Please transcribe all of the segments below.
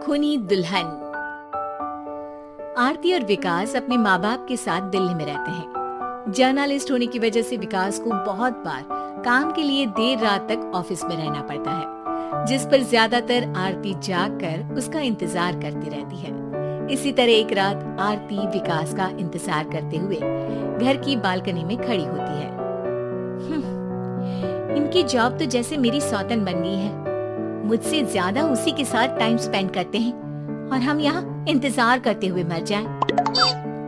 खूनी दुल्हन। आरती और विकास अपने माँ बाप के साथ दिल्ली में रहते हैं। जर्नलिस्ट होने की वजह से विकास को बहुत बार काम के लिए देर रात तक ऑफिस में रहना पड़ता है, जिस पर ज्यादातर आरती जागकर उसका इंतजार करती रहती है। इसी तरह एक रात आरती विकास का इंतजार करते हुए घर की बालकनी में खड़ी होती है। इनकी जॉब तो जैसे मेरी सौतन बन गई है। मुझसे ज्यादा उसी के साथ टाइम स्पेंड करते हैं और हम यहाँ इंतजार करते हुए मर जाएं।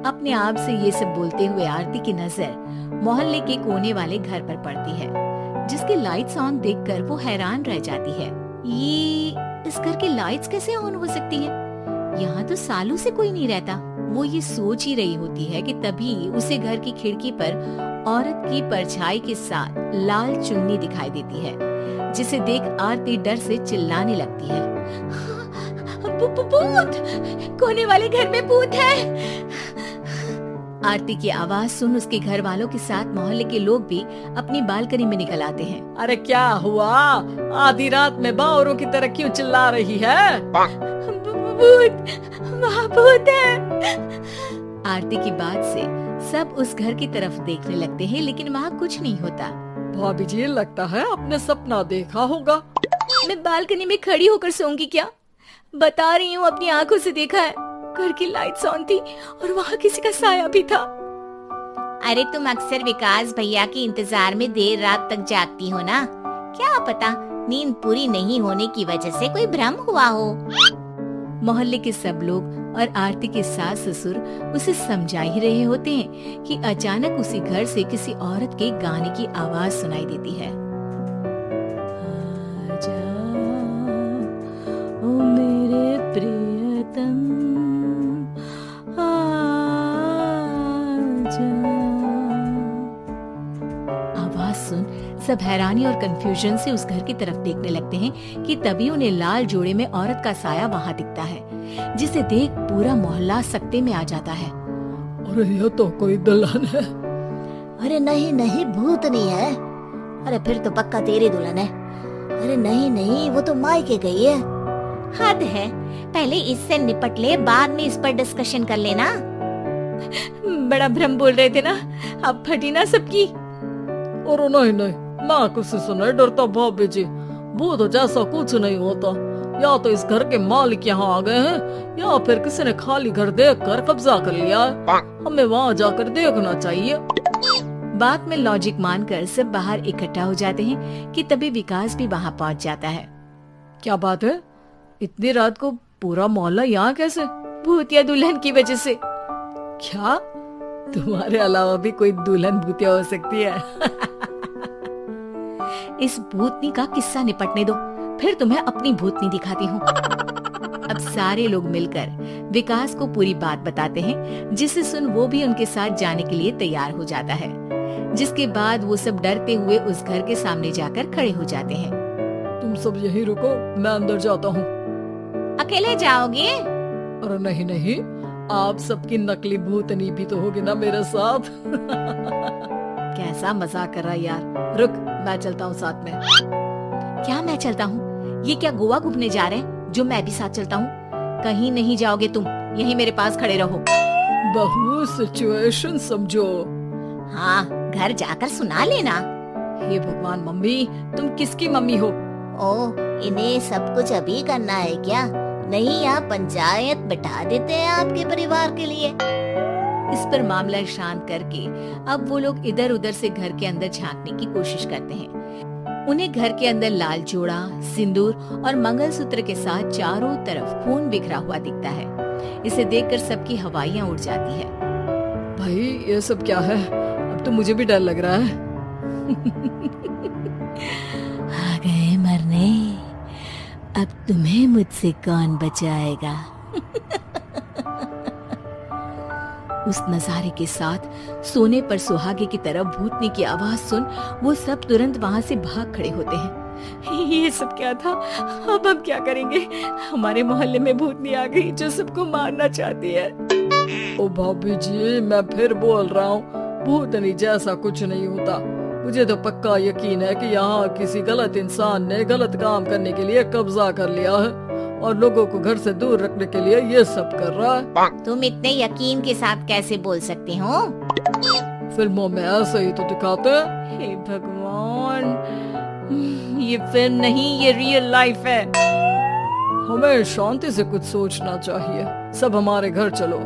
अपने आप से ये सब बोलते हुए आरती की नजर मोहल्ले के कोने वाले घर पर पड़ती है, जिसके लाइट्स ऑन देखकर वो हैरान रह जाती है। ये इस घर की लाइट्स कैसे ऑन हो सकती है? यहाँ तो सालों से कोई नहीं रहता। वो ये सोच ही रही होती है कि तभी उसे घर की खिड़की पर औरत की परछाई के साथ लाल चुन्नी दिखाई देती है, जिसे देख आरती डर से चिल्लाने लगती है। भूत! कोने वाले घर में भूत है। आरती की आवाज सुन उसके घर वालों के साथ मोहल्ले के लोग भी अपनी बालकनी में निकल आते हैं। अरे क्या हुआ? आधी रात में बावरों की तरह क्यों चिल्ला रही है? भूत! वहाँ भूत है। आरती की बात से सब उस घर की तरफ देखने लगते हैं, लेकिन वहाँ कुछ नहीं होता। भाभी जी, लगता है आपने सपना देखा होगा। मैं बालकनी में खड़ी होकर सोऊंगी क्या? बता रही हूँ, अपनी आंखों से देखा है। घर की लाइट्स ऑन थी और वहाँ किसी का साया भी था। अरे तुम अक्सर विकास भैया के इंतजार में देर रात तक जागती हो ना? क्या पता नींद पूरी नहीं होने की वजह से कोई भ्रम हुआ हो। मोहल्ले के सब लोग और आरती के सास ससुर उसे समझा ही रहे होते हैं कि अचानक उसी घर से किसी औरत के गाने की आवाज सुनाई देती है। आजा, ओ मेरे प्रियतम, आजा। आवाज सुन सब हैरानी और कंफ्यूजन से उस घर की तरफ देखने लगते हैं कि तभी उन्हें लाल जोड़े में औरत का साया वहाँ दिखता है, जिसे देख पूरा मोहल्ला सकते में आ जाता है। अरे ये तो कोई दुल्हन है। अरे नहीं नहीं, भूत नहीं है। अरे फिर तो पक्का तेरी दुल्हन है। अरे नहीं नहीं, वो तो मायके गई है। हद है, पहले इससे निपट ले, बाद में इस पर डिस्कशन कर लेना। बड़ा भ्रम बोल रहे थे ना, अब फटी ना सबकी। और नहीं नहीं, मैं किसी से नहीं डरता भाभी जी। भूत जैसा कुछ नहीं होता। या तो इस घर के मालिक यहाँ आ गए हैं, या फिर किसी ने खाली घर देखकर कब्जा कर लिया है। हमें वहाँ जाकर देखना चाहिए। बात में लॉजिक मानकर सब बाहर इकट्ठा हो जाते हैं कि तभी विकास भी वहाँ पहुँच जाता है। क्या बात है? इतनी रात को पूरा मोहल्ला यहाँ कैसे? भूतिया दुल्हन की वजह से। क्या तुम्हारे अलावा भी कोई दुल्हन भूतिया हो सकती है? इस भूतनी का किस्सा निपटने दो, फिर तुम्हें अपनी भूतनी दिखाती हूँ। अब सारे लोग मिलकर विकास को पूरी बात बताते हैं, जिसे सुन वो भी उनके साथ जाने के लिए तैयार हो जाता है। जिसके बाद वो सब डरते हुए उस घर के सामने जाकर खड़े हो जाते हैं। तुम सब यहीं रुको, मैं अंदर जाता हूँ। अकेले जाओगे? अरे नहीं नहीं, आप सबकी नकली भूतनी भी तो होगी ना मेरे साथ। कैसा मजाक कर रहा है यार। रुक, मैं चलता हूँ साथ में। क्या मैं चलता हूँ? ये क्या गोवा घूमने जा रहे हैं जो मैं भी साथ चलता हूँ? कहीं नहीं जाओगे तुम, यहीं मेरे पास खड़े रहो। बहू सिचुएशन समझो। हाँ, घर जाकर सुना लेना। हे भगवान, मम्मी तुम किसकी मम्मी हो? ओ, इन्हें सब कुछ अभी करना है क्या? नहीं, यहाँ पंचायत बिठा देते हैं आपके परिवार के लिए। इस पर मामला शांत करके अब वो लोग इधर उधर से घर के अंदर झांकने की कोशिश करते हैं। उन्हें घर के अंदर लाल जोड़ा, सिंदूर और मंगलसूत्र के साथ चारों तरफ खून बिखरा हुआ दिखता है। इसे देखकर सबकी हवाइयां उड़ जाती है। भाई ये सब क्या है? अब तो मुझे भी डर लग रहा है। आ गए मरने, अब तुम्हें मुझसे कौन बचाएगा? उस नजारे के साथ सोने पर सुहागे की तरह भूतनी की आवाज सुन वो सब तुरंत वहाँ से भाग खड़े होते हैं। ये सब क्या था? अब हम क्या करेंगे? हमारे मोहल्ले में भूतनी आ गई जो सबको मारना चाहती है। ओ भाभी जी, मैं फिर बोल रहा हूँ, भूतनी जैसा कुछ नहीं होता। मुझे तो पक्का यकीन है कि यहाँ किसी गलत इंसान ने गलत काम करने के लिए कब्जा कर लिया है और लोगों को घर से दूर रखने के लिए ये सब कर रहा है। तुम इतने यकीन के साथ कैसे बोल सकते हो? फिल्मों में ऐसे ही तो दिखाते हैं। हे भगवान, ये फिल्म नहीं, ये रियल लाइफ है। हमें शांति से कुछ सोचना चाहिए। सब हमारे घर चलो।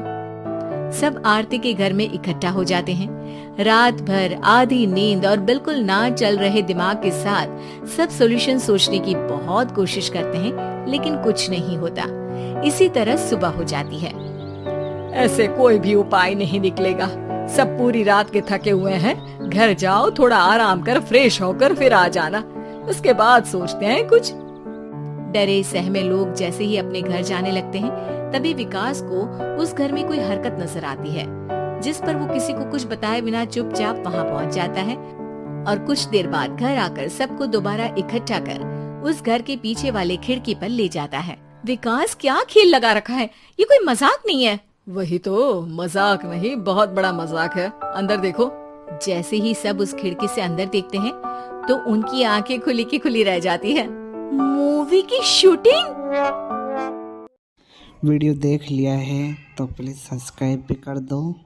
सब आरती के घर में इकट्ठा हो जाते हैं। रात भर आधी नींद और बिल्कुल ना चल रहे दिमाग के साथ सब सॉल्यूशन सोचने की बहुत कोशिश करते हैं, लेकिन कुछ नहीं होता। इसी तरह सुबह हो जाती है। ऐसे कोई भी उपाय नहीं निकलेगा। सब पूरी रात के थके हुए हैं। घर जाओ, थोड़ा आराम कर, फ्रेश होकर फिर आ जाना। उसके बाद सोचते हैं कुछ। डरे सहमे लोग जैसे ही अपने घर जाने लगते हैं, तभी विकास को उस घर में कोई हरकत नजर आती है, जिस पर वो किसी को कुछ बताए बिना चुपचाप वहाँ पहुँच जाता है और कुछ देर बाद घर आकर सबको दोबारा इकट्ठा कर उस घर के पीछे वाले खिड़की पर ले जाता है। विकास, क्या खेल लगा रखा है? ये कोई मजाक नहीं है। वही तो, मजाक नहीं, बहुत बड़ा मजाक है। अंदर देखो। जैसे ही सब उस खिड़की से अंदर देखते हैं तो उनकी आंखें खुली की खुली रह जाती है। मूवी की शूटिंग! वीडियो देख लिया है तो प्लीज़ सब्सक्राइब भी कर दो।